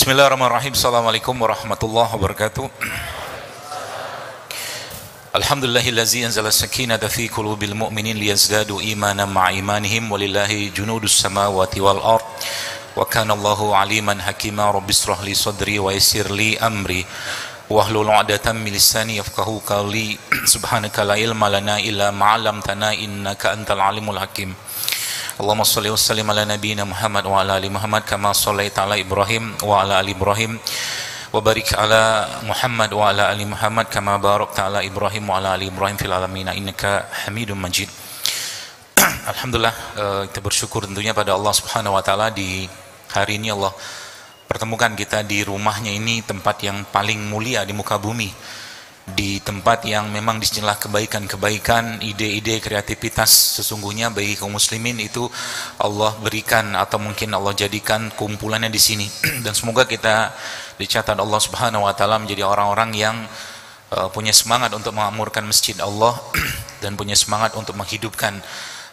Bismillahirrahmanirrahim. Assalamualaikum warahmatullahi wabarakatuh. Alhamdulillahillazi anzala sakinata fi qulubil mu'minin liyazdadu imanan ma'a imanihim walillahi junudus samawati wal ard wa kana Allahu aliman hakima. Rabbi ishrah li sadri wa yassir li amri wahlul 'uqdatam min lisani yafqahu qawli. Subhanaka la ilma lana illa ma 'allamtana innaka antal alimul hakim. Allahumma shalli wa sallim ala nabiyyina Muhammad wa ala ali Muhammad kama shallaita ala Ibrahim wa ala ali Ibrahim wa barik ala Muhammad wa ala ali Muhammad kama barakta ala Ibrahim wa ala ali Ibrahim fil alamin innaka Hamidum Majid. Alhamdulillah, kita bersyukur tentunya pada Allah Subhanahu wa taala di hari ini Allah pertemukan kita di rumahnya ini, tempat yang paling mulia di muka bumi, di tempat yang memang disinilah kebaikan-kebaikan, ide-ide, kreativitas sesungguhnya bagi kaum muslimin itu Allah berikan atau mungkin Allah jadikan kumpulannya di sini. Dan semoga kita dicatat Allah Subhanahu wa taala menjadi orang-orang yang punya semangat untuk memakmurkan masjid Allah dan punya semangat untuk menghidupkan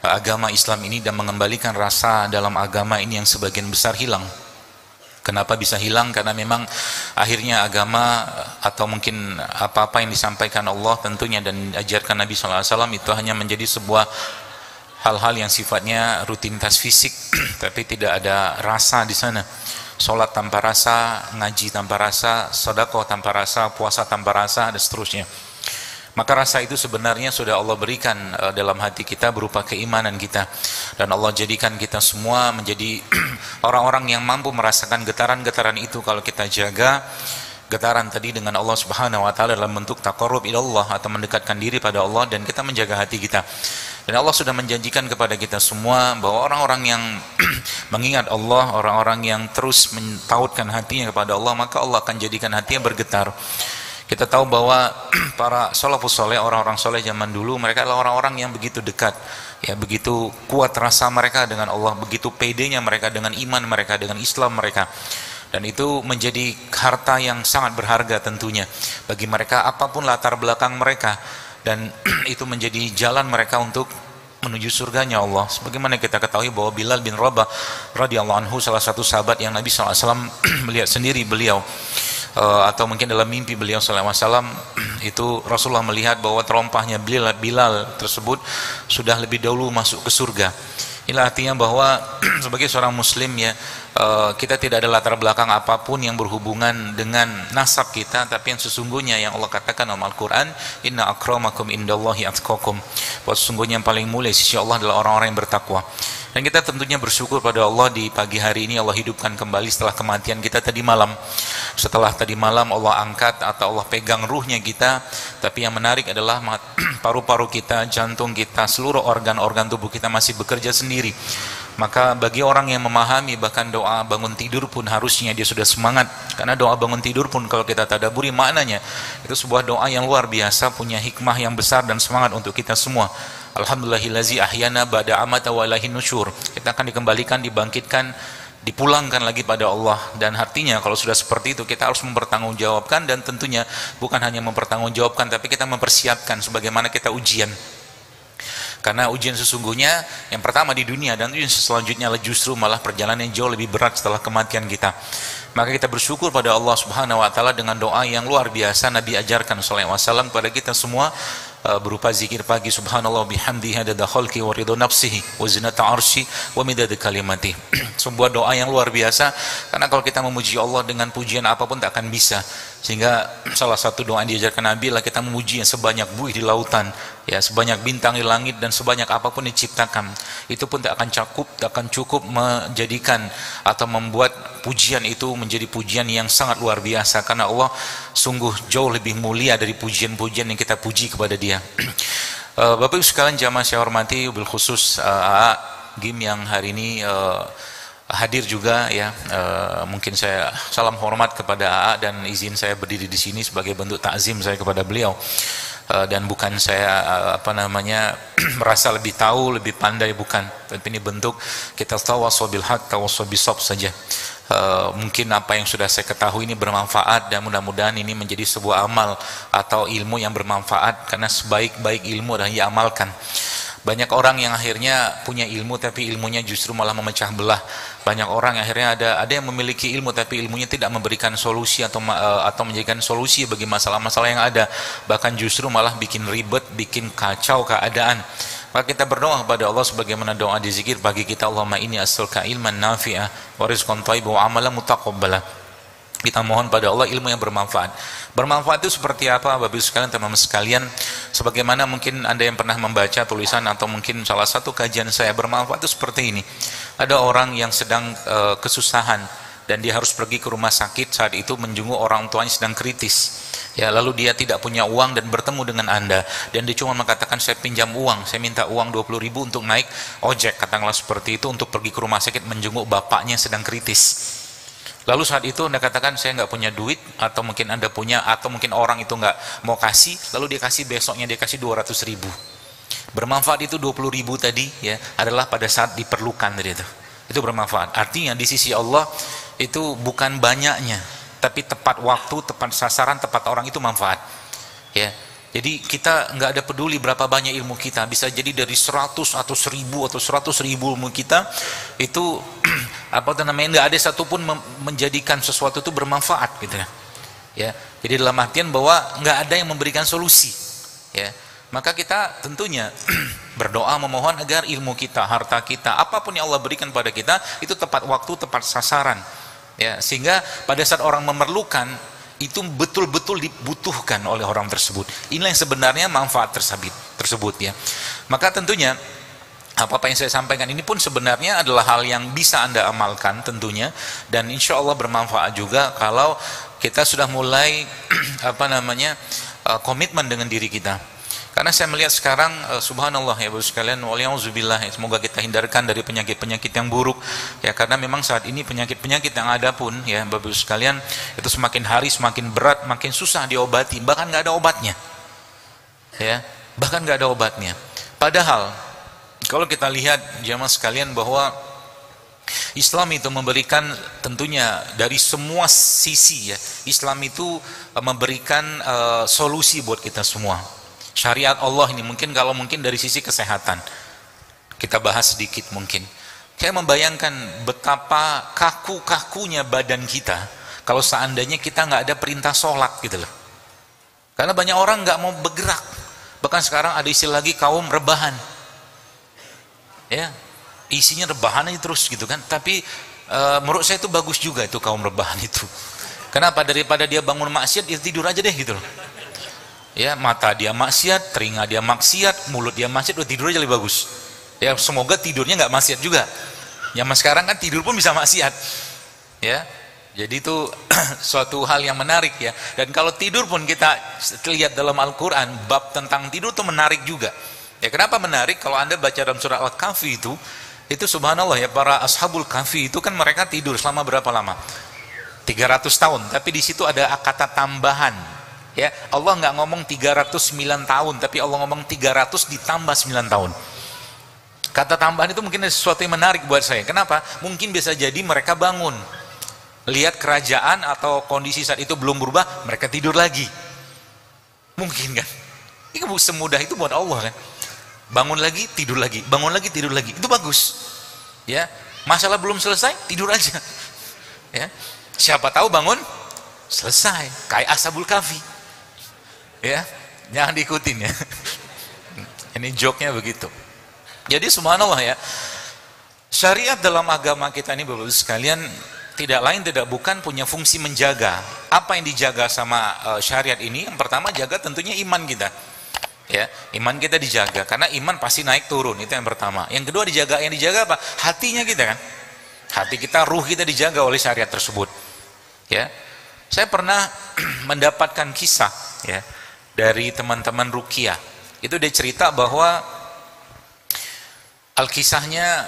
agama Islam ini dan mengembalikan rasa dalam agama ini yang sebagian besar hilang. Kenapa bisa hilang? Karena memang akhirnya agama atau mungkin apa-apa yang disampaikan Allah tentunya dan ajarkan Nabi SAW itu hanya menjadi sebuah hal-hal yang sifatnya rutinitas fisik, tapi tidak ada rasa di sana. Sholat tanpa rasa, ngaji tanpa rasa, sedekah tanpa rasa, puasa tanpa rasa, dan seterusnya. Maka rasa itu sebenarnya sudah Allah berikan dalam hati kita berupa keimanan kita, dan Allah jadikan kita semua menjadi orang-orang yang mampu merasakan getaran-getaran itu kalau kita jaga getaran tadi dengan Allah Subhanahu wa taala dalam bentuk taqarrub ila Allah atau mendekatkan diri pada Allah, dan kita menjaga hati kita. Dan Allah sudah menjanjikan kepada kita semua bahwa orang-orang yang mengingat Allah, orang-orang yang terus mentautkan hatinya kepada Allah, maka Allah akan jadikan hatinya bergetar. Kita tahu bahwa para salafus soleh, orang-orang soleh zaman dulu, mereka adalah orang-orang yang begitu dekat, ya, begitu kuat rasa mereka dengan Allah, begitu pedenya mereka dengan iman mereka, dengan Islam mereka. Dan itu menjadi harta yang sangat berharga tentunya bagi mereka, apapun latar belakang mereka. Dan itu menjadi jalan mereka untuk menuju surganya Allah. Sebagaimana kita ketahui bahwa Bilal bin Rabah radhiyallahu anhu, salah satu sahabat yang Nabi SAW melihat sendiri beliau, atau mungkin dalam mimpi beliau SAW itu Rasulullah melihat bahwa terompahnya Bilal tersebut sudah lebih dahulu masuk ke surga. Inilah artinya bahwa sebagai seorang muslim, ya, kita tidak ada latar belakang apapun yang berhubungan dengan nasab kita, tapi yang sesungguhnya yang Allah katakan dalam Al-Quran, inna akramakum indallahi atqakum, bahwa sesungguhnya yang paling mulia sisi Allah adalah orang-orang yang bertakwa. Dan kita tentunya bersyukur pada Allah di pagi hari ini Allah hidupkan kembali setelah kematian kita tadi malam. Setelah tadi malam Allah angkat atau Allah pegang ruhnya kita, tapi yang menarik adalah paru-paru kita, jantung kita, seluruh organ-organ tubuh kita masih bekerja sendiri. Maka bagi orang yang memahami, bahkan doa bangun tidur pun harusnya dia sudah semangat, karena doa bangun tidur pun kalau kita tadabburi maknanya itu sebuah doa yang luar biasa, punya hikmah yang besar dan semangat untuk kita semua. Alhamdulillahillazi ahyana ba'da amata wa ilaihin nusyur. Kita akan dikembalikan, dibangkitkan, dipulangkan lagi pada Allah. Dan artinya kalau sudah seperti itu kita harus mempertanggungjawabkan, dan tentunya bukan hanya mempertanggungjawabkan, tapi kita mempersiapkan sebagaimana kita ujian. Karena ujian sesungguhnya yang pertama di dunia, dan ujian selanjutnya adalah justru malah perjalanan yang jauh lebih berat setelah kematian kita. Maka kita bersyukur pada Allah Subhanahu wa taala dengan doa yang luar biasa Nabi ajarkan sallallahu alaihi wasallam kepada kita semua, berupa zikir pagi subhanallah bihamdihi adada khalqi wa ridha nafsihi wa zinata arsy wa midada kalimati. Sebuah doa yang luar biasa, karena kalau kita memuji Allah dengan pujian apapun tak akan bisa. Sehingga salah satu doa yang diajarkan Nabi adalah kita memuji yang sebanyak buih di lautan, ya, sebanyak bintang di langit, dan sebanyak apapun diciptakan. Itu pun tak akan cukup menjadikan atau membuat pujian itu menjadi pujian yang sangat luar biasa, karena Allah sungguh jauh lebih mulia dari pujian-pujian yang kita puji kepada Dia. Bapak Ibu sekalian jamaah saya hormati, bil khusus AA Gim yang hari ini hadir juga, ya, mungkin saya salam hormat kepada AA dan izin saya berdiri di sini sebagai bentuk takzim saya kepada beliau, dan bukan saya merasa lebih tahu, lebih pandai, bukan, tapi ini bentuk kita tawassaw bil haq tawassaw bis sabr saja. Mungkin apa yang sudah saya ketahui ini bermanfaat, dan mudah-mudahan ini menjadi sebuah amal atau ilmu yang bermanfaat, karena sebaik-baik ilmu adalah diamalkan. Banyak orang yang akhirnya punya ilmu tapi ilmunya justru malah memecah belah. Banyak orang yang akhirnya ada yang memiliki ilmu tapi ilmunya tidak memberikan solusi atau menjadikan solusi bagi masalah-masalah yang ada. Bahkan justru malah bikin ribet, bikin kacau keadaan. Maka kita berdoa kepada Allah sebagaimana doa di zikir pagi kita, Allahumma inni as'aluka ilman nafi'ah wa rizqan thayyiban wa amalan mutaqabbala. Kita mohon pada Allah ilmu yang bermanfaat. Bermanfaat itu seperti apa Bapak Ibu sekalian, teman-teman sekalian? Sebagaimana mungkin Anda yang pernah membaca tulisan atau mungkin salah satu kajian saya, bermanfaat itu seperti ini. Ada orang yang sedang kesusahan dan dia harus pergi ke rumah sakit, saat itu menjenguk orang tuanya sedang kritis. Ya, lalu dia tidak punya uang dan bertemu dengan Anda dan dia cuma mengatakan saya pinjam uang, saya minta uang 20.000 untuk naik ojek, katakanlah seperti itu, untuk pergi ke rumah sakit menjenguk bapaknya sedang kritis. Lalu saat itu Anda katakan saya nggak punya duit, atau mungkin Anda punya, atau mungkin orang itu nggak mau kasih, lalu dia kasih, besoknya dia kasih 200.000. Bermanfaat itu 20.000 tadi ya adalah pada saat diperlukan tadi itu bermanfaat. Artinya di sisi Allah itu bukan banyaknya, tapi tepat waktu, tepat sasaran, tepat orang itu manfaat. Ya. Jadi kita nggak ada peduli berapa banyak ilmu kita, bisa jadi dari 100 atau 1000 atau 100.000 ilmu kita itu apa namanya, nggak ada satupun menjadikan sesuatu itu bermanfaat gitu ya. Jadi dalam artian bahwa nggak ada yang memberikan solusi ya. Maka kita tentunya berdoa memohon agar ilmu kita, harta kita, apapun yang Allah berikan pada kita itu tepat waktu, tepat sasaran ya, sehingga pada saat orang memerlukan itu betul-betul dibutuhkan oleh orang tersebut. Inilah yang sebenarnya manfaat tersebut ya. Maka tentunya apa yang saya sampaikan ini pun sebenarnya adalah hal yang bisa Anda amalkan tentunya, dan insya Allah bermanfaat juga kalau kita sudah mulai komitmen dengan diri kita. Karena saya melihat sekarang subhanallah ya Bapak sekalian, waliyauzubillah, semoga kita hindarkan dari penyakit-penyakit yang buruk ya, karena memang saat ini penyakit-penyakit yang ada pun ya Bapak sekalian itu semakin hari semakin berat, makin susah diobati, bahkan nggak ada obatnya ya, bahkan nggak ada obatnya. Padahal kalau kita lihat jamaah sekalian bahwa Islam itu memberikan tentunya dari semua sisi ya, Islam itu memberikan solusi buat kita semua. Syariat Allah ini mungkin dari sisi kesehatan kita bahas sedikit mungkin. Saya membayangkan betapa kaku-kakunya badan kita kalau seandainya kita nggak ada perintah sholat gitu loh. Karena banyak orang nggak mau bergerak. Bahkan sekarang ada istilah lagi kaum rebahan. Ya, isinya rebahan aja terus gitu kan. Tapi menurut saya itu bagus juga itu kaum rebahan itu. Kenapa? Daripada dia bangun maksiat, dia tidur aja deh gitu loh. Ya, mata dia maksiat, telinga dia maksiat, mulut dia maksiat, udah tidur aja lebih bagus. Ya, semoga tidurnya nggak maksiat juga. Zaman sekarang kan tidur pun bisa maksiat. Ya, jadi itu suatu hal yang menarik ya. Dan kalau tidur pun kita lihat dalam Al-Quran, bab tentang tidur itu menarik juga. Ya, kenapa menarik? Kalau Anda baca dalam surah Al-Kahfi itu subhanallah ya, para ashabul kahfi itu kan mereka tidur selama berapa lama? 300 tahun. Tapi di situ ada kata tambahan. Ya, Allah nggak ngomong 309 tahun, tapi Allah ngomong 300 ditambah 9 tahun. Kata tambahan itu mungkin ada sesuatu yang menarik buat saya. Kenapa? Mungkin bisa jadi mereka bangun, lihat kerajaan atau kondisi saat itu belum berubah, mereka tidur lagi. Mungkin kan? Ini semudah itu buat Allah kan? Bangun lagi, tidur lagi, bangun lagi, tidur lagi. Itu bagus. Ya, masalah belum selesai, tidur aja. Ya, siapa tahu bangun selesai, kayak Ashabul Kahfi. Ya, jangan diikutin ya. Ini joke-nya begitu. Jadi subhanallah ya, syariat dalam agama kita ini Bapak-Ibu sekalian tidak lain tidak bukan punya fungsi menjaga. Apa yang dijaga sama syariat ini? Yang pertama jaga tentunya iman kita. Ya, iman kita dijaga karena iman pasti naik turun, itu yang pertama. Yang kedua yang dijaga apa? Hatinya kita kan. Hati kita, ruh kita dijaga oleh syariat tersebut. Ya. Saya pernah mendapatkan kisah ya dari teman-teman ruqyah. Itu dia cerita bahwa Alkisahnya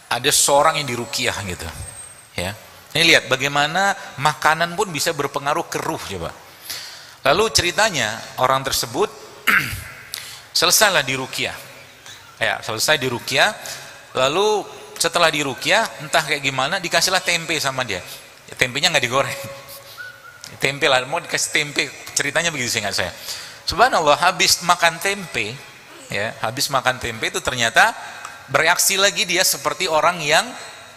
ada seorang yang diruqyah gitu. Ya. Ini lihat bagaimana makanan pun bisa berpengaruh ke ruh coba. Lalu ceritanya orang tersebut selesailah diruqyah. Ya, selesai diruqyah, lalu setelah diruqyah entah kayak gimana dikasihlah tempe sama dia. Ya, tempenya nggak digoreng. Tempe lah, mau dikasih tempe, ceritanya begitu seingat saya. Subhanallah, habis makan tempe ya, habis makan tempe itu ternyata bereaksi lagi dia seperti orang yang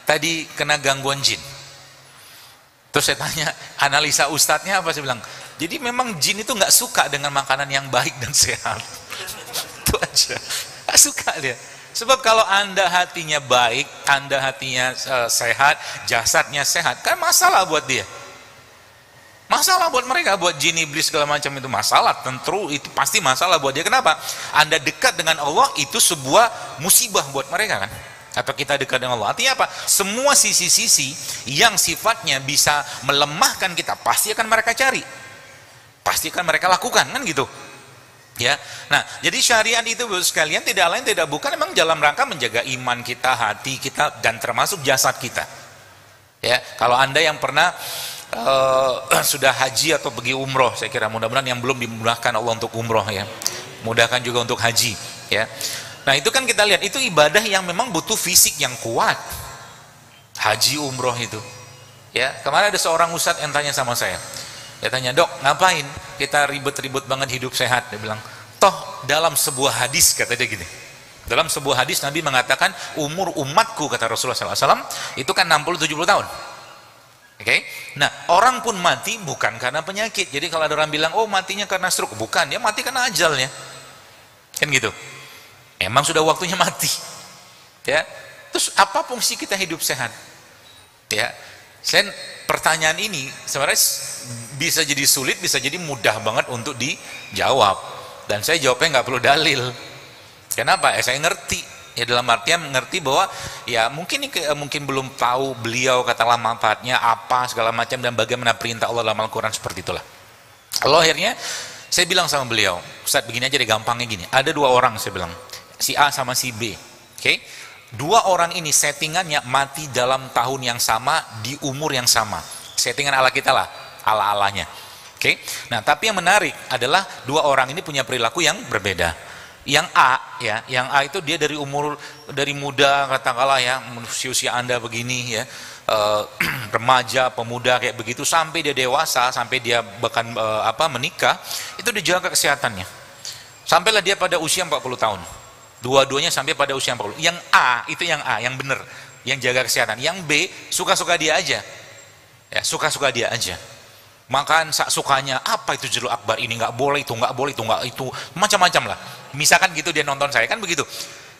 tadi kena gangguan jin. Terus saya tanya, analisa ustadznya apa? Saya bilang, jadi memang jin itu nggak suka dengan makanan yang baik dan sehat. Itu aja, nggak suka dia. Sebab kalau anda hatinya baik, anda hatinya sehat, jasadnya sehat, kan masalah buat dia. Masalah buat mereka, buat jin, iblis segala macam itu masalah. Tentu itu pasti masalah buat dia. Kenapa? Anda dekat dengan Allah itu sebuah musibah buat mereka kan? Atau kita dekat dengan Allah. Artinya apa? Semua sisi-sisi yang sifatnya bisa melemahkan kita pasti akan mereka cari. Pasti akan mereka lakukan kan gitu. Ya. Nah, jadi syariat itu sekalian tidak lain tidak bukan memang dalam rangka menjaga iman kita, hati kita dan termasuk jasad kita. Ya, kalau Anda yang pernah sudah haji atau pergi umroh, saya kira mudah-mudahan yang belum dimudahkan Allah untuk umroh ya. Mudahkan juga untuk haji, ya. Nah, itu kan kita lihat itu ibadah yang memang butuh fisik yang kuat. Haji umroh itu. Ya, kemarin ada seorang ustadz yang tanya sama saya. Dia tanya, "Dok, ngapain kita ribet-ribet banget hidup sehat?" Dia bilang, "Toh dalam sebuah hadis," kata dia gini. Dalam sebuah hadis Nabi mengatakan umur umatku, kata Rasulullah SAW, itu kan 60-70 tahun. Oke, nah orang pun mati bukan karena penyakit. Jadi kalau ada orang bilang, oh matinya karena stroke, bukan, dia mati karena ajalnya, kan gitu. Emang sudah waktunya mati, ya. Terus apa fungsi kita hidup sehat? Ya, pertanyaan ini sebenarnya bisa jadi sulit, bisa jadi mudah banget untuk dijawab. Dan saya jawabnya nggak perlu dalil. Kenapa? Saya ngerti. Ya dalam artian mengerti bahwa ya mungkin belum tahu beliau katakanlah manfaatnya apa segala macam dan bagaimana perintah Allah dalam Al-Quran seperti itulah. Lalu akhirnya saya bilang sama beliau, Ustaz begini aja deh gampangnya gini, ada dua orang saya bilang, si A sama si B, oke? Dua orang ini settingannya mati dalam tahun yang sama di umur yang sama, settingan ala kita lah, ala-alanya, oke? Nah tapi yang menarik adalah dua orang ini punya perilaku yang berbeda. Yang A ya, yang A itu dia dari muda katakanlah ya, usia Anda begini ya, remaja, pemuda kayak begitu sampai dia dewasa, sampai dia bahkan menikah, itu dijaga kesehatannya. Sampailah dia pada usia 40 tahun. Dua-duanya sampai pada usia 40. Yang A itu yang A, yang benar, yang jaga kesehatan. Yang B suka-suka dia aja. Ya, suka-suka dia aja. Makan sukanya, apa itu jeruk akbar ini nggak boleh, itu nggak boleh, itu nggak itu, macam-macam lah. Misalkan gitu dia nonton saya kan begitu.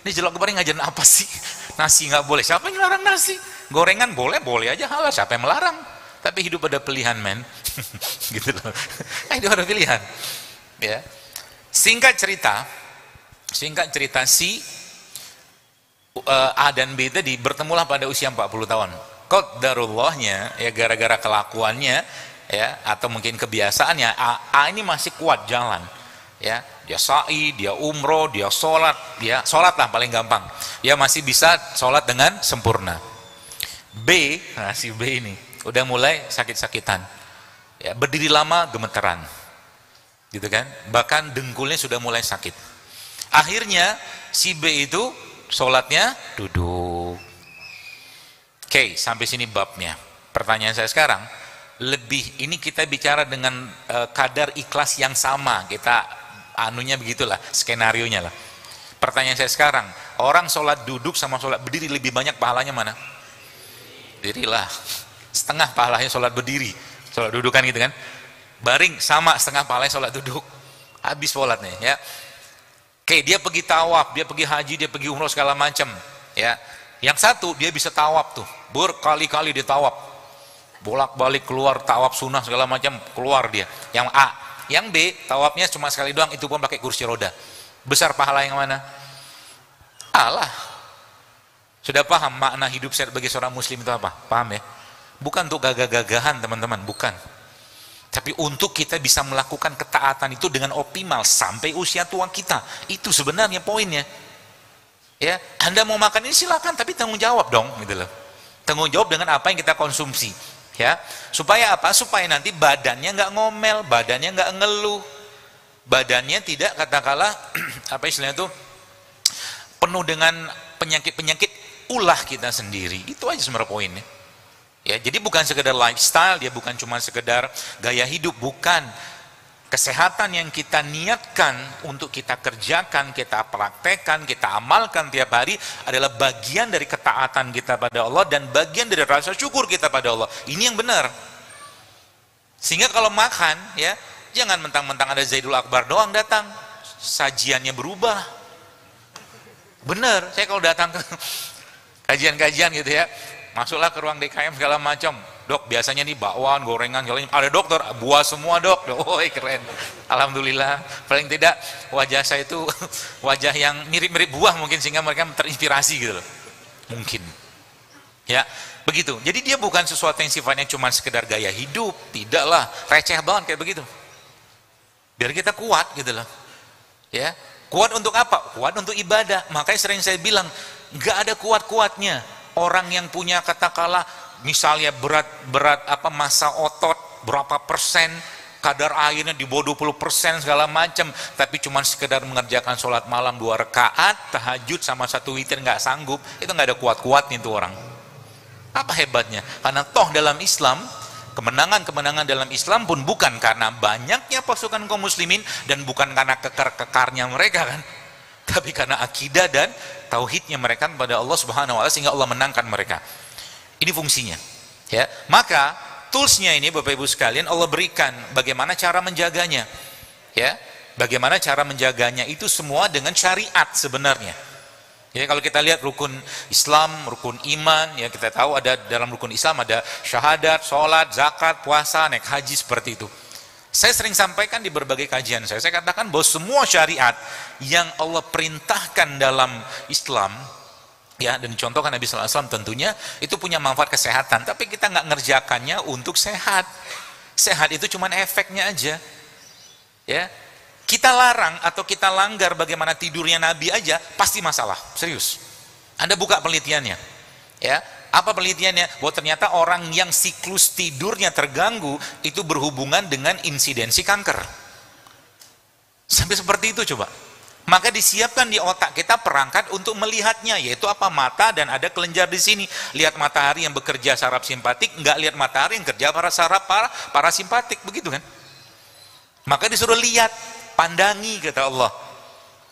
Ini jeruk akbar ngajarin apa sih? Nasi nggak boleh. Siapa yang melarang nasi? Gorengan boleh, boleh aja halal. Siapa yang melarang? Tapi hidup ada pilihan, men. Gitu loh. Hidup ada pilihan. Ya. Singkat cerita si A dan B tadi bertemulah pada usia 40 tahun. Qaddarullahnya ya gara-gara kelakuannya ya atau mungkin kebiasaannya A ini masih kuat jalan ya, dia sa'i, dia umroh, dia sholat lah paling gampang, dia masih bisa sholat dengan sempurna. B, nah si B ini udah mulai sakit-sakitan ya, berdiri lama gemeteran gitu kan, bahkan dengkulnya sudah mulai sakit. Akhirnya si B itu sholatnya duduk. Oke, sampai sini babnya. Pertanyaan saya sekarang, ini kita bicara dengan kadar ikhlas yang sama, kita anunya begitulah, skenarionya lah. Pertanyaan saya sekarang, orang sholat duduk sama sholat berdiri lebih banyak pahalanya mana? Dirilah, setengah pahalanya sholat berdiri, sholat duduk kan gitu kan. Baring sama setengah pahalanya sholat duduk, habis sholatnya ya. Oke, dia pergi tawaf, dia pergi haji, dia pergi umroh segala macam ya. Yang satu dia bisa tawaf tuh, berkali-kali dia tawaf, bolak-balik keluar tawaf sunnah segala macam keluar dia. Yang A, yang B tawafnya cuma sekali doang, itu pun pakai kursi roda. Besar pahala yang mana? Allah. Sudah paham makna hidup sehat bagi seorang muslim itu apa? Paham ya? Bukan untuk gagah-gagahan teman-teman, bukan. Tapi untuk kita bisa melakukan ketaatan itu dengan optimal sampai usia tua kita. Itu sebenarnya poinnya. Ya, Anda mau makan ini silakan, tapi tanggung jawab dong, gitu loh. Tanggung jawab dengan apa yang kita konsumsi. Ya, supaya apa? Supaya nanti badannya nggak ngomel, badannya nggak ngeluh, badannya tidak katakanlah apa istilahnya itu penuh dengan penyakit-penyakit ulah kita sendiri. Itu aja sebenarnya poinnya. Ya, jadi bukan sekedar lifestyle, dia bukan cuma sekedar gaya hidup, bukan. Kesehatan yang kita niatkan untuk kita kerjakan, kita praktekkan, kita amalkan tiap hari adalah bagian dari ketaatan kita pada Allah dan bagian dari rasa syukur kita pada Allah. Ini yang benar. Sehingga kalau makan, ya, jangan mentang-mentang ada Zaidul Akbar doang datang, sajiannya berubah. Benar, saya kalau datang ke kajian-kajian gitu ya, masuklah ke ruang DKM segala macam. Dok, biasanya nih bakwan, gorengan, ada dokter, buah semua dok. Oh keren, alhamdulillah. Paling tidak wajah saya itu wajah yang mirip-mirip buah mungkin, sehingga mereka terinspirasi gitu loh. Mungkin, ya begitu. Jadi dia bukan sesuatu yang sifatnya cuma sekedar gaya hidup, tidaklah, receh banget kayak begitu. Biar kita kuat gitu loh, ya. Kuat untuk apa? Kuat untuk ibadah. Makanya sering saya bilang, nggak ada kuat-kuatnya orang yang punya katakanlah misalnya berat massa otot berapa persen, kadar airnya di bawah 20% segala macam, tapi cuma sekedar mengerjakan sholat malam 2 rakaat, tahajud sama 1 witir nggak sanggup, itu nggak ada kuat-kuatnya itu orang. Apa hebatnya? Karena toh dalam Islam, kemenangan-kemenangan dalam Islam pun bukan karena banyaknya pasukan kaum muslimin dan bukan karena kekar-kekarnya mereka kan, tapi karena akidah dan tauhidnya mereka kepada Allah Subhanahu wa taala, sehingga Allah menangkan mereka. Ini fungsinya, ya. Maka toolsnya ini Bapak Ibu sekalian Allah berikan bagaimana cara menjaganya, ya. Bagaimana cara menjaganya itu semua dengan syariat sebenarnya. Ya, kalau kita lihat rukun Islam, rukun iman, ya kita tahu ada dalam rukun Islam ada syahadat, sholat, zakat, puasa, naik haji, seperti itu. Saya sering sampaikan di berbagai kajian saya katakan bahwa semua syariat yang Allah perintahkan dalam Islam, ya, dan contohkan Nabi sallallahu alaihi wasallam, tentunya itu punya manfaat kesehatan, tapi kita nggak ngerjakannya untuk sehat. Sehat itu cuma efeknya aja, ya. Kita larang atau kita langgar bagaimana tidurnya Nabi aja pasti masalah, serius. Anda buka penelitiannya, ya. Apa penelitiannya? Bahwa ternyata orang yang siklus tidurnya terganggu itu berhubungan dengan insidensi kanker. Sampai seperti itu coba. Maka disiapkan di otak kita perangkat untuk melihatnya, yaitu apa? Mata, dan ada kelenjar di sini. Lihat matahari yang bekerja saraf simpatik, nggak lihat matahari yang kerja saraf parasimpatik, begitu kan? Maka disuruh lihat, pandangi, kata Allah.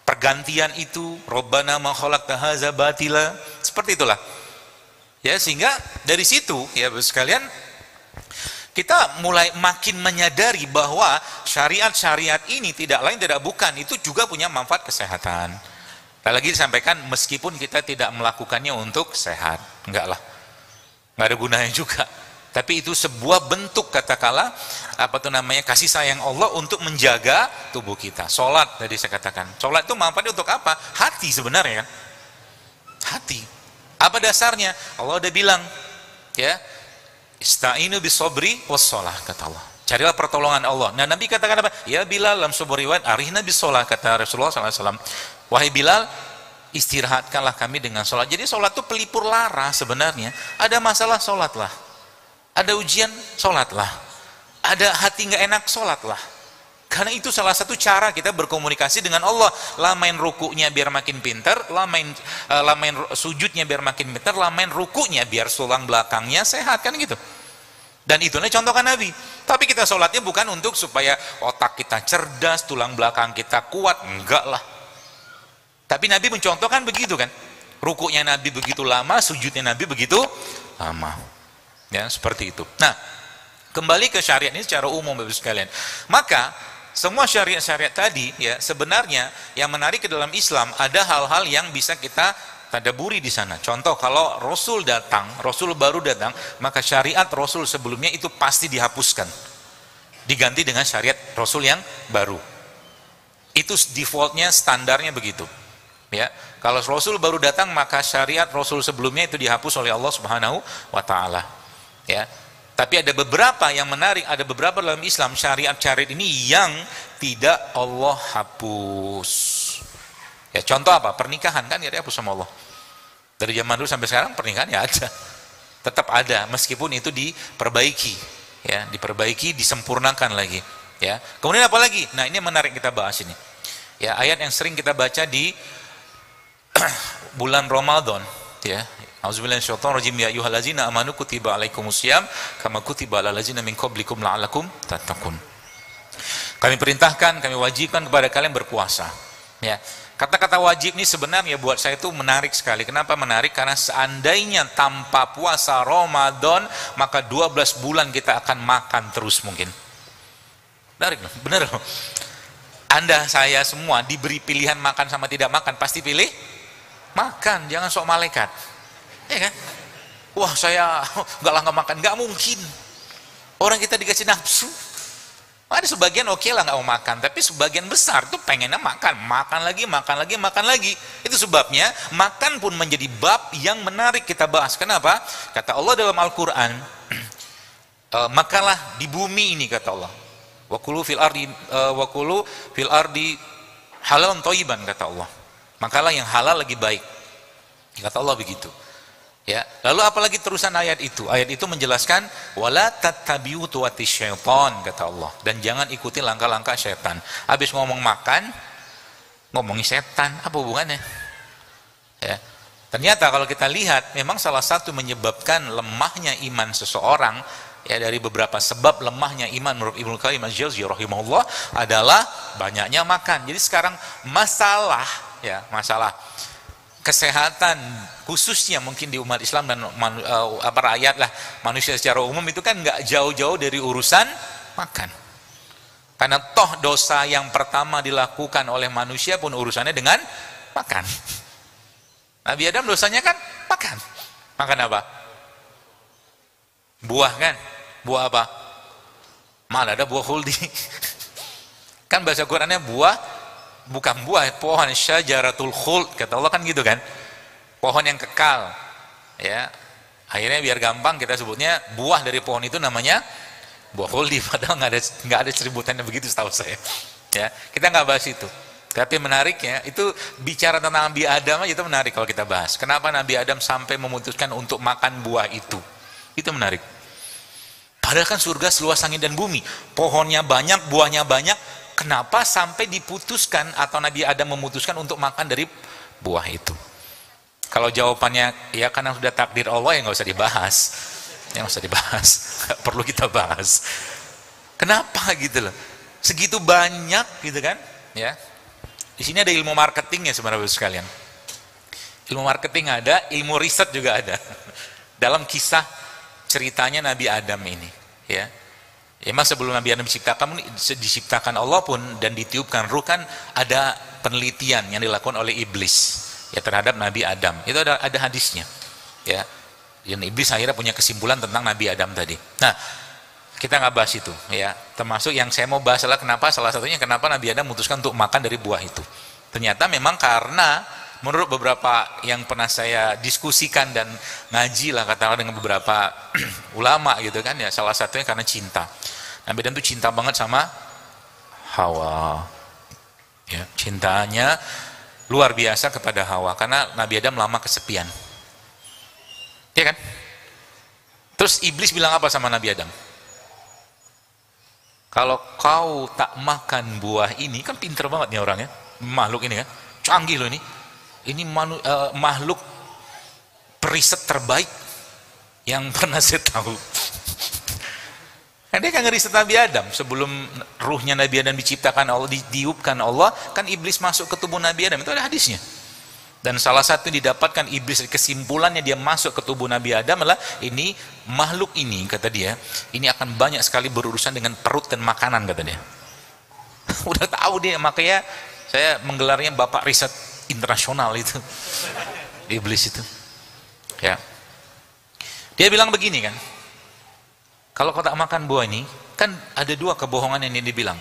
Pergantian itu, Rabbana ma khalaqta hadza batila, seperti itulah. Ya, sehingga dari situ ya sekalian kita mulai makin menyadari bahwa syariat-syariat ini tidak lain tidak bukan, itu juga punya manfaat kesehatan. Lagi disampaikan, meskipun kita tidak melakukannya untuk sehat, enggak lah, enggak ada gunanya juga. Tapi itu sebuah bentuk katakanlah kasih sayang Allah untuk menjaga tubuh kita. Sholat tadi saya katakan, sholat itu manfaatnya untuk apa? Hati sebenarnya kan, hati. Apa dasarnya? Allah udah bilang, ya, ista'inu bisobri wassalah, kata Allah. Carilah pertolongan Allah. Nah, Nabi katakan apa? Ya Bilal, dalam sebuah riwayat, arihna bisolah, kata Rasulullah SAW. Wahai Bilal, istirahatkanlah kami dengan sholat. Jadi sholat itu pelipur lara sebenarnya. Ada masalah, sholatlah. Ada ujian, sholatlah. Ada hati nggak enak, sholatlah. Karena itu salah satu cara kita berkomunikasi dengan Allah. Lamain rukunya biar makin pintar, lamain sujudnya biar makin pintar, lamain rukunya biar tulang belakangnya sehat, kan gitu. Dan itulah contohkan Nabi. Tapi kita sholatnya bukan untuk supaya otak kita cerdas, tulang belakang kita kuat, enggak lah. Tapi Nabi mencontohkan begitu kan. Rukunya Nabi begitu lama, sujudnya Nabi begitu lama. Ya, seperti itu. Nah, kembali ke syariat ini secara umum Bapak sekalian. Maka semua syariat-syariat tadi ya sebenarnya yang menarik ke dalam Islam ada hal-hal yang bisa kita tadaburi di sana. Contoh, kalau Rasul datang, Rasul baru datang, maka syariat Rasul sebelumnya itu pasti dihapuskan, diganti dengan syariat Rasul yang baru. Itu defaultnya, standarnya begitu. Ya, kalau Rasul baru datang maka syariat Rasul sebelumnya itu dihapus oleh Allah Subhanahu wa taala. Ya. Tapi ada beberapa yang menarik, ada beberapa dalam Islam syariat-syariat ini yang tidak Allah hapus. Ya, contoh apa? Pernikahan kan ya dihapus sama Allah. Dari zaman dulu sampai sekarang pernikahan ya ada. Tetap ada meskipun itu diperbaiki, ya, diperbaiki, disempurnakan lagi, ya. Kemudian apa lagi? Nah, ini menarik kita bahas ini. Ya, ayat yang sering kita baca di bulan Ramadan, ya. Auzubillahi minasyaitonir rajim, ya ayyuhallazina amanu kutiba alaikumusiyam kama kutiba alal ladzina min qablikum la'allakum tattaqun. Kami perintahkan, kami wajibkan kepada kalian berpuasa. Ya. Kata-kata wajib ini sebenarnya buat saya itu menarik sekali. Kenapa menarik? Karena seandainya tanpa puasa Ramadan, maka 12 bulan kita akan makan terus mungkin. Menarik loh, bener loh. Anda, saya semua diberi pilihan makan sama tidak makan, pasti pilih makan, jangan sok malaikat. Ya kan? Wah, saya nggak lama makan, nggak mungkin. Orang kita dikasih nafsu. Ada sebagian oke lah nggak mau makan, tapi sebagian besar tuh pengennya makan, makan lagi, makan lagi, makan lagi. Itu sebabnya makan pun menjadi bab yang menarik kita bahas. Kenapa? Kata Allah dalam Al-Quran, makalah di bumi ini, kata Allah. Wakulu fil ardi halalan thayyiban, kata Allah. Makalah yang halal lagi baik. Kata Allah begitu. Ya, lalu apalagi terusan ayat itu? Ayat itu menjelaskan wala tattabi'u khutuwatis syaitan, kata Allah, dan jangan ikuti langkah-langkah setan. Habis ngomong makan, ngomongin setan, apa hubungannya? Ya. Ternyata kalau kita lihat, memang salah satu menyebabkan lemahnya iman seseorang, ya, dari beberapa sebab lemahnya iman menurut Ibnu Qayyim al-Jauziyah rahimahullah adalah banyaknya makan. Jadi sekarang masalah kesehatan khususnya mungkin di umat Islam dan rakyat lah, manusia secara umum itu kan nggak jauh-jauh dari urusan makan. Karena toh dosa yang pertama dilakukan oleh manusia pun urusannya dengan makan. Nabi Adam dosanya kan makan. Makan apa? Buah kan? Buah apa? Malah ada buah khuldi. Kan bahasa Qurannya buah, bukan buah, pohon syajaratul khuld, kata Allah kan gitu kan, pohon yang kekal. Ya, akhirnya biar gampang kita sebutnya buah dari pohon itu namanya buah khuldi, padahal nggak ada sebutannya begitu setahu saya. Ya, kita nggak bahas itu. Tapi menariknya itu bicara tentang Nabi Adam aja, itu menarik kalau kita bahas. Kenapa Nabi Adam sampai memutuskan untuk makan buah itu? Itu menarik. Padahal kan surga seluas langit dan bumi, pohonnya banyak, buahnya banyak. Kenapa sampai diputuskan atau Nabi Adam memutuskan untuk makan dari buah itu? Kalau jawabannya ya karena sudah takdir Allah, ya nggak usah dibahas, ya nggak usah dibahas, nggak perlu kita bahas. Kenapa gitu loh? Segitu banyak gitu kan? Ya, di sini ada ilmu marketingnya sebenarnya sekalian. Ilmu marketing ada, ilmu riset juga ada. Dalam kisah ceritanya Nabi Adam ini, ya. Emang sebelum Nabi Adam diciptakan Allah pun dan ditiupkan ruh kan ada penelitian yang dilakukan oleh iblis ya terhadap Nabi Adam. Itu ada hadisnya. Ya. Dan iblis akhirnya punya kesimpulan tentang Nabi Adam tadi. Nah, kita nggak bahas itu ya. Termasuk yang saya mau bahas adalah salah satunya kenapa Nabi Adam memutuskan untuk makan dari buah itu. Ternyata memang karena menurut beberapa yang pernah saya diskusikan dan ngaji lah katakanlah dengan beberapa ulama gitu kan ya, salah satunya karena cinta. Nabi Adam itu cinta banget sama Hawa. Ya, cintanya luar biasa kepada Hawa karena Nabi Adam lama kesepian. Ya kan? Terus iblis bilang apa sama Nabi Adam? Kalau kau tak makan buah ini, kan pinter banget nih orangnya, makhluk ini kan, canggih loh ini. Ini makhluk periset terbaik yang pernah saya tahu. Kan dia kan ngeriset Nabi Adam sebelum ruhnya Nabi Adam diciptakan Allah, ditiupkan Allah, kan iblis masuk ke tubuh Nabi Adam, itu ada hadisnya. Dan salah satu yang didapatkan iblis, kesimpulannya dia masuk ke tubuh Nabi Adam adalah ini makhluk ini, kata dia, ini akan banyak sekali berurusan dengan perut dan makanan, kata dia. Udah tahu dia, makanya saya menggelarnya bapak riset internasional itu. Iblis itu. Ya. Dia bilang begini kan, kalau kau tak makan buah ini, kan ada dua kebohongan yang ini dibilang.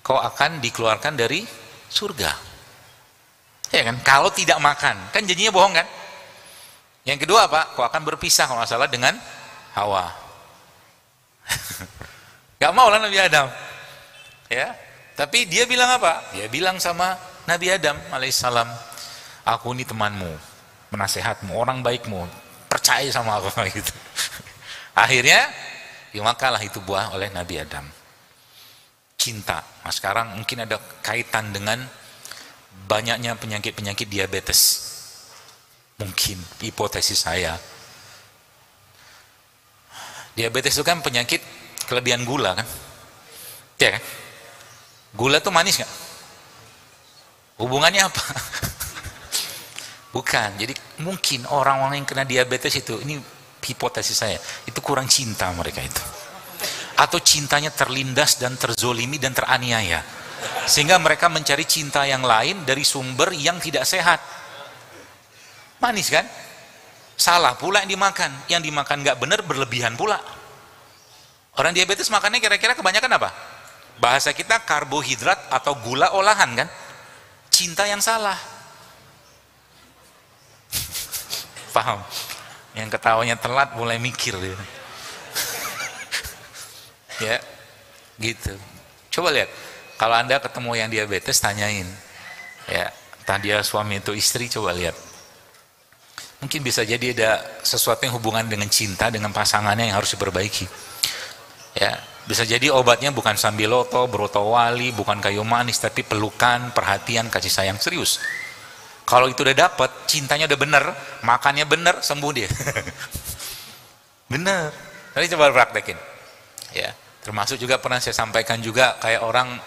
Kau akan dikeluarkan dari surga. Ya kan? Kalau tidak makan, kan janjinya bohong kan? Yang kedua apa? Kau akan berpisah kalau nggak salah dengan Hawa. Gak mau lah Nabi Adam. Ya. Tapi dia bilang apa? Dia bilang sama Nabi Adam alaihissalam, aku ini temanmu, penasehatmu, orang baikmu, percaya sama aku gitu. Akhirnya dimakalah itu buah oleh Nabi Adam. Cinta. Nah, sekarang mungkin ada kaitan dengan banyaknya penyakit-penyakit diabetes. Mungkin hipotesis saya. Diabetes itu kan penyakit kelebihan gula kan? Ya kan? Gula tuh manis nggak? Hubungannya apa? Bukan. Jadi mungkin orang-orang yang kena diabetes itu, ini hipotesis saya, itu kurang cinta mereka itu. Atau cintanya terlindas dan terzolimi dan teraniaya. Sehingga mereka mencari cinta yang lain dari sumber yang tidak sehat. Manis kan? Salah pula yang dimakan. Yang dimakan nggak benar, berlebihan pula. Orang diabetes makannya kira-kira kebanyakan apa? Bahasa kita karbohidrat atau gula olahan kan? Cinta yang salah. Paham? Yang ketawanya telat mulai mikir dia. Ya, gitu. Coba lihat, kalau Anda ketemu yang diabetes, tanyain. Ya, entah dia suami atau istri, coba lihat. Mungkin bisa jadi ada sesuatu yang hubungan dengan cinta dengan pasangannya yang harus diperbaiki. Ya, bisa jadi obatnya bukan sambiloto, brotowali, bukan kayu manis, tapi pelukan, perhatian, kasih sayang, serius. Kalau itu udah dapet, cintanya udah bener, makannya bener, sembuh dia. Bener. Nanti coba praktekin. Ya, termasuk juga pernah saya sampaikan juga kayak orang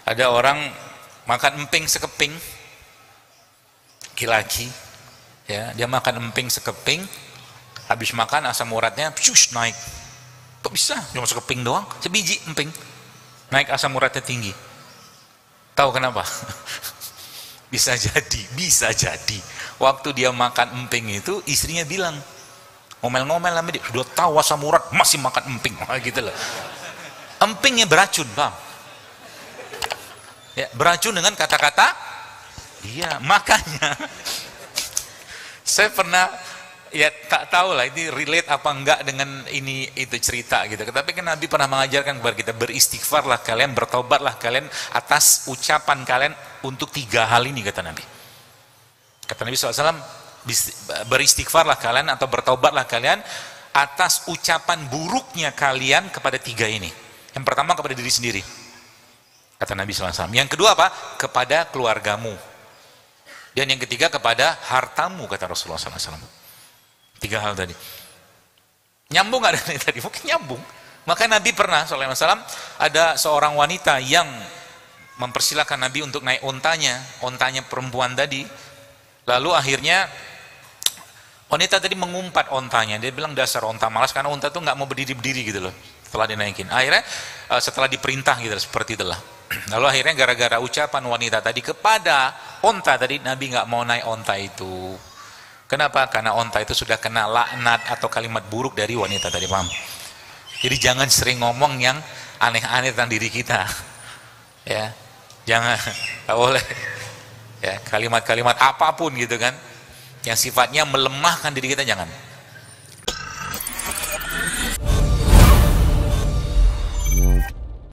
ada orang makan emping sekeping, laki-laki, ya, dia makan emping sekeping, habis makan asam uratnya naik. Kok bisa? Cuma sekeping doang, sebiji emping, naik asam uratnya tinggi. Tahu kenapa? Bisa jadi waktu dia makan emping itu istrinya bilang, ngomel-ngomel sama dia, sudah tahu asam urat masih makan emping, gitu loh. Empingnya beracun, paham? Ya, beracun dengan kata-kata, iya, makanya saya pernah, ya tak tahu lah ini relate apa enggak dengan ini itu cerita gitu. Tapi kan Nabi pernah mengajarkan kepada kita, beristighfarlah kalian, bertobatlah kalian atas ucapan kalian untuk 3 hal ini, kata Nabi. Kata Nabi SAW, beristighfarlah kalian atau bertobatlah kalian atas ucapan buruknya kalian kepada 3 ini. Yang pertama kepada diri sendiri, kata Nabi SAW. Yang kedua apa? Kepada keluargamu. Dan yang ketiga kepada hartamu, kata Rasulullah SAW. 3 hal tadi. Nyambung gak dari tadi? Mungkin nyambung. Maka Nabi pernah SAW, ada seorang wanita yang mempersilahkan Nabi untuk naik ontanya perempuan tadi. Lalu akhirnya wanita tadi mengumpat ontanya. Dia bilang dasar onta malas, karena onta itu nggak mau berdiri-berdiri gitu loh setelah dinaikin. Akhirnya setelah diperintah gitu, seperti itulah. Lalu akhirnya gara-gara ucapan wanita tadi kepada onta tadi, Nabi nggak mau naik onta itu. Kenapa? Karena onta itu sudah kena laknat atau kalimat buruk dari wanita tadi, paham? Jadi jangan sering ngomong yang aneh-aneh tentang diri kita. Ya, jangan, tak boleh. Ya, kalimat-kalimat apapun gitu kan, yang sifatnya melemahkan diri kita, jangan.